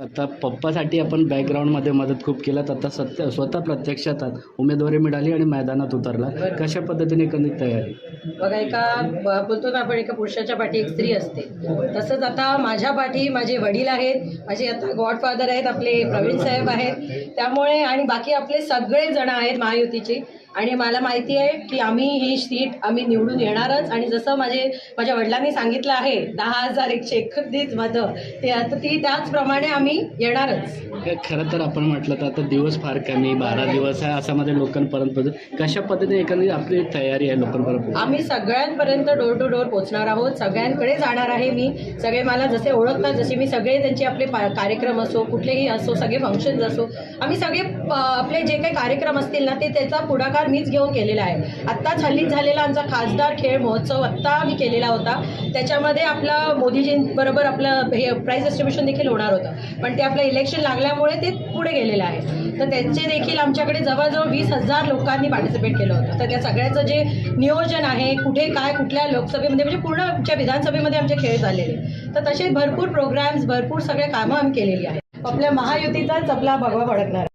आता पप्पासाठी आपण बॅकग्राऊंडमध्ये मदत खूप केलात. आता स्वतः प्रत्यक्षात उमेदवारी मिळाली आणि मैदानात उतरला. कशा पद्धतीने एकंदरीत तयारी? बघा, बोलतो ना आपण, एका पुरुषाच्या पाठी एक स्त्री असते. तसंच आता माझ्या पाठी माझे वडील आहेत, माझे आता गॉडफादर आहेत, आपले प्रवीण साहेब आहेत, त्यामुळे आणि बाकी आपले सगळे जण आहेत महायुतीचे. आणि मला माहिती आहे की आम्ही ही सीट आम्ही निवडून येणारच. आणि जसं माझ्या वडिलांनी सांगितलं आहे 10,131 मतं, ते आता ती त्याचप्रमाणे आम्ही येणारच. खरं तर आपण म्हटलं तर आता दिवस फार कमी, 12 दिवस आहे, असामध्ये लोकांपर्यंत पोहोचू. कशा पद्धतीने एकंदरीत आपली तयारी आहे लोकांपर्यंत? आम्ही सगळ्यांपर्यंत डोर टू डोर पोहोचणार आहोत, सगळ्यांकडे जाणार आहे मी. सगळे मला जसे ओळखतात, जसे मी सगळे त्यांचे आपले कार्यक्रम असो, कुठलेही असो, सगळे फंक्शन्स असो, आम्ही सगळे आपले जे काही कार्यक्रम असतील ना ते त्याचा पुढाकार मीच घेऊन केलेला आहे. आत्ताच हल्लीच झालेला आमचा खासदार खेळ महोत्सव आत्ता मी केलेला होता. त्याच्यामध्ये आपला मोदीजींबरोबर आपलं हे प्राईज डिस्ट्रीब्युशन देखील होणार होतं, पण ते आपलं इलेक्शन लागल्यामुळे ते पुढे गेलेलं आहे. तर त्यांचे देखील आमच्याकडे जवळजवळ 20,000 लोकांनी पार्टिसिपेट केलं होतं. तर त्या सगळ्याचं जे नियोजन आहे, कुठे काय, कुठल्या लोकसभेमध्ये, म्हणजे पूर्ण आमच्या विधानसभेमध्ये आमचे खेळ झालेले. तर तसे भरपूर प्रोग्राम्स, भरपूर सगळे कामं आम्ही केलेली आहेत. आपल्या महायुतीचाच आपला भगवा फडकणार.